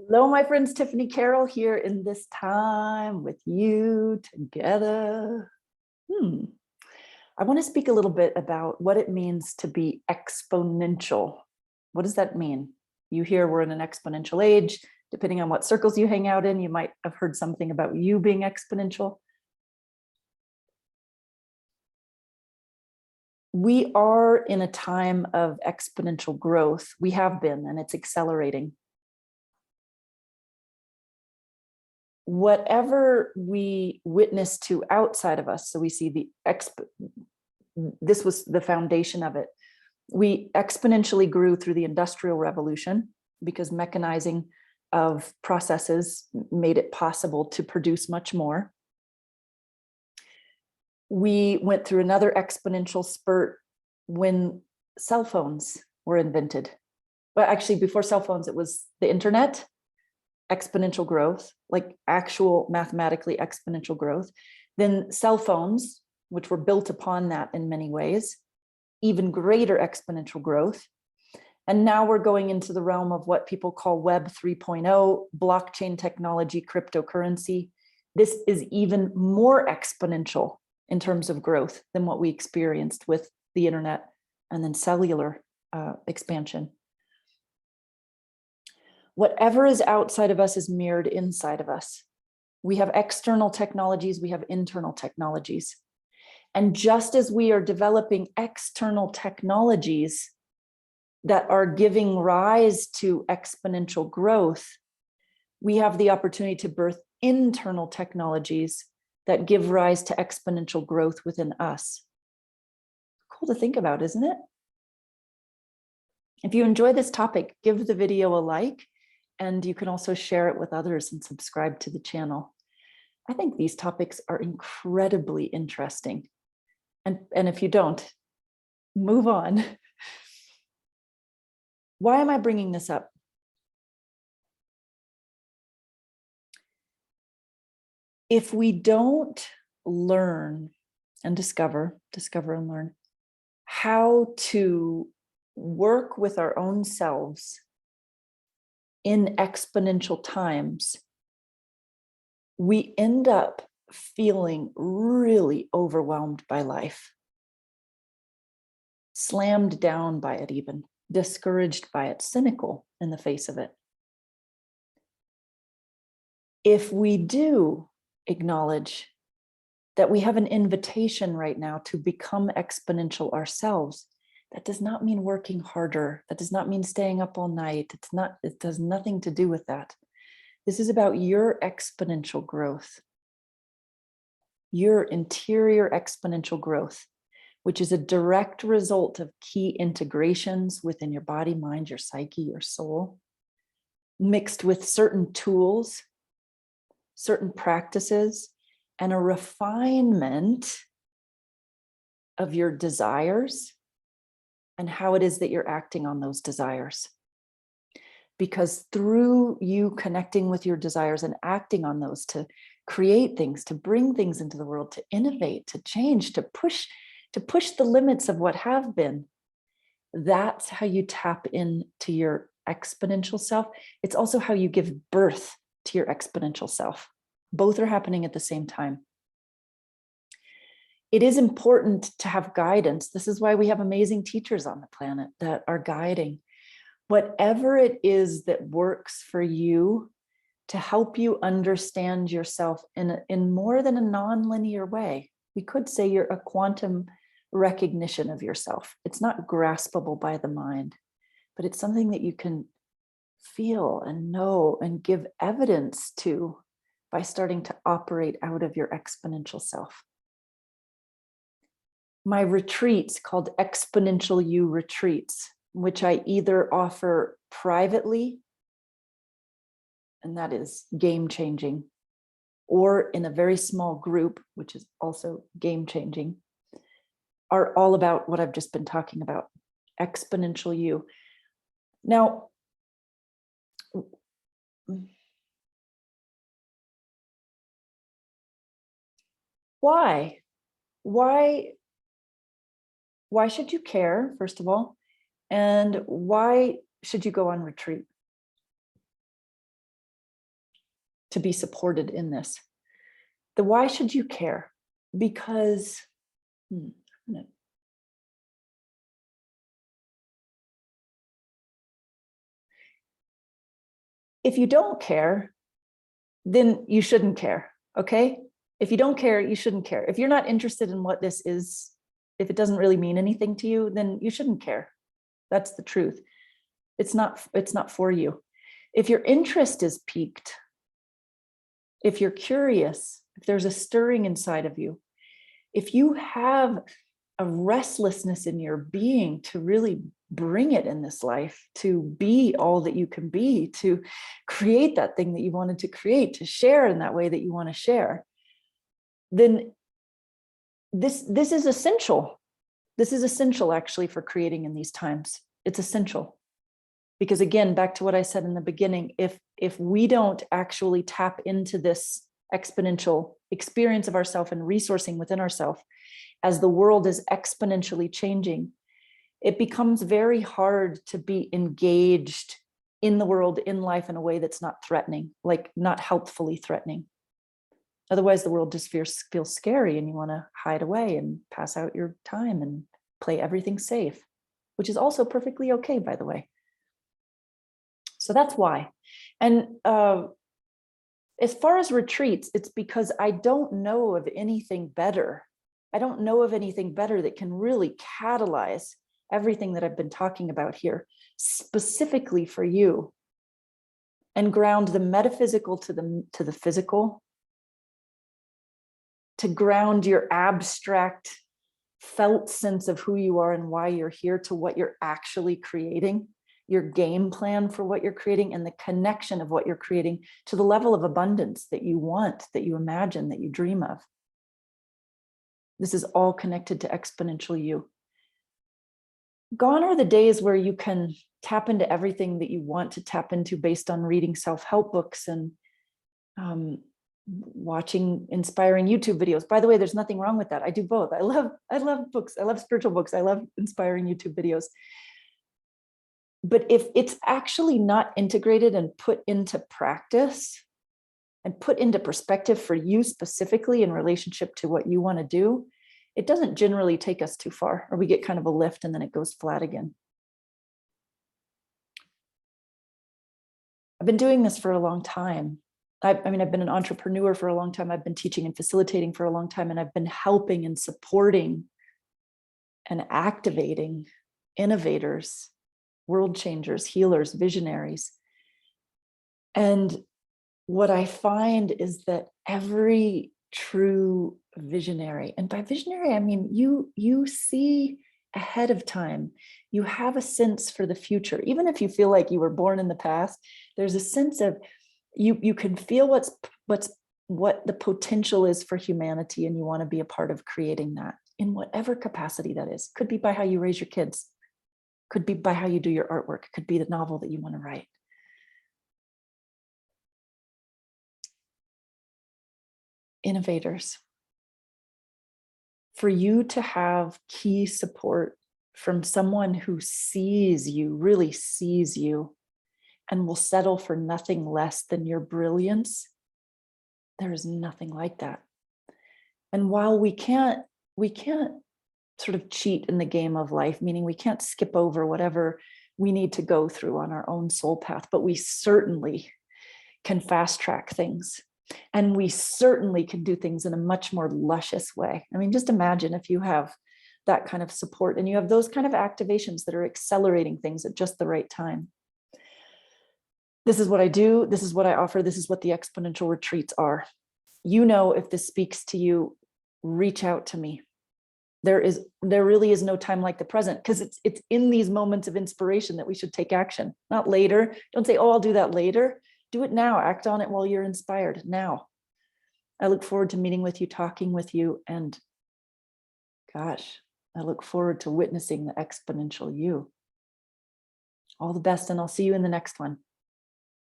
Hello, my friends. Tiffany Carroll here in this time with you together. I want to speak a little bit about what it means to be exponential. What does that mean? You hear we're in an exponential age. Depending on what circles you hang out in, you might have heard something about you being exponential. We are in a time of exponential growth. We have been, and it's accelerating. Whatever we witness to outside of us, so we see this was the foundation of it. We exponentially grew through the Industrial Revolution because mechanizing of processes made it possible to produce much more. We went through another exponential spurt when cell phones were invented. But actually, before cell phones, it was the internet, exponential growth, like actual mathematically exponential growth. Then cell phones, which were built upon that in many ways, even greater exponential growth. And now we're going into the realm of what people call Web 3.0, blockchain technology, cryptocurrency. This is even more exponential in terms of growth than what we experienced with the internet and then cellular expansion. Whatever is outside of us is mirrored inside of us. We have external technologies, we have internal technologies. And just as we are developing external technologies that are giving rise to exponential growth, we have the opportunity to birth internal technologies that give rise to exponential growth within us. Cool to think about, isn't it? If you enjoy this topic, give the video a like, and you can also share it with others and subscribe to the channel. I think these topics are incredibly interesting. And if you don't, move on. Why am I bringing this up? If we don't learn and discover and learn how to work with our own selves in exponential times, we end up feeling really overwhelmed by life, slammed down by it even, discouraged by it, cynical in the face of it. If we do acknowledge that we have an invitation right now to become exponential ourselves, that does not mean working harder. That does not mean staying up all night. It does nothing to do with that. This is about your exponential growth, your interior exponential growth, which is a direct result of key integrations within your body, mind, your psyche, your soul, mixed with certain tools, certain practices, and a refinement of your desires and how it is that you're acting on those desires. Because through you connecting with your desires and acting on those to create things, to bring things into the world, to innovate, to change, to push the limits of what have been, that's how you tap into your exponential self. It's also how you give birth to your exponential self. Both are happening at the same time. It is important to have guidance. This is why we have amazing teachers on the planet that are guiding. Whatever it is that works for you to help you understand yourself in more than a non-linear way. We could say you're a quantum recognition of yourself. It's not graspable by the mind, but it's something that you can feel and know and give evidence to by starting to operate out of your exponential self. My retreats called Exponential You Retreats, which I either offer privately, and that is game-changing, or in a very small group, which is also game-changing, are all about what I've just been talking about, Exponential You. Now, why should you care, first of all? And why should you go on retreat? to be supported in this. The why should you care? Because if you don't care, then you shouldn't care, okay? If you don't care, you shouldn't care. If you're not interested in what this is, if it doesn't really mean anything to you, then you shouldn't care. That's the truth. It's not for you. If your interest is piqued, if you're curious, if there's a stirring inside of you, if you have a restlessness in your being to really bring it in this life, to be all that you can be, to create that thing that you wanted to create, to share in that way that you want to share, then this is essential. This is essential actually for creating in these times. It's essential. Because again, back to what I said in the beginning, if we don't actually tap into this exponential experience of ourselves and resourcing within ourselves, as the world is exponentially changing, it becomes very hard to be engaged in the world, in life, in a way that's not threatening, like not helpfully threatening. Otherwise, the world just feels scary and you want to hide away and pass out your time and play everything safe, which is also perfectly okay, by the way. So that's why. And as far as retreats, it's because I don't know of anything better. I don't know of anything better that can really catalyze everything that I've been talking about here, specifically for you, and ground the metaphysical to the physical, to ground your abstract felt sense of who you are and why you're here to what you're actually creating, your game plan for what you're creating, and the connection of what you're creating to the level of abundance that you want, that you imagine, that you dream of. This is all connected to Exponential You. Gone are the days where you can tap into everything that you want to tap into based on reading self-help books and watching inspiring YouTube videos. By the way, there's nothing wrong with that. I do both. I love books. I love spiritual books. I love inspiring YouTube videos. But if it's actually not integrated and put into practice and put into perspective for you specifically in relationship to what you want to do, it doesn't generally take us too far, or we get kind of a lift and then it goes flat again. I've been doing this for a long time. I mean, I've been an entrepreneur for a long time. I've been teaching and facilitating for a long time, and I've been helping and supporting and activating innovators, world changers, healers, visionaries. And what I find is that every true visionary, and by visionary, I mean, you see ahead of time, you have a sense for the future. Even if you feel like you were born in the past, there's a sense of you can feel what the potential is for humanity, and you want to be a part of creating that in whatever capacity that is. Could be by how you raise your kids, could be by how you do your artwork, could be the novel that you want to write. Innovators, for you to have key support from someone who sees you, really sees you, and will settle for nothing less than your brilliance, there is nothing like that. And while we can't sort of cheat in the game of life, meaning we can't skip over whatever we need to go through on our own soul path, but we certainly can fast track things. And we certainly can do things in a much more luscious way. I mean, just imagine if you have that kind of support and you have those kind of activations that are accelerating things at just the right time. This is what I do. This is what I offer. This is what the exponential retreats are. You know, if this speaks to you, reach out to me. There really is no time like the present, because it's in these moments of inspiration that we should take action, not later. Don't say, oh, I'll do that later. Do it now. Act on it while you're inspired now. I look forward to meeting with you, talking with you, and gosh, I look forward to witnessing the exponential you. All the best, and I'll see you in the next one.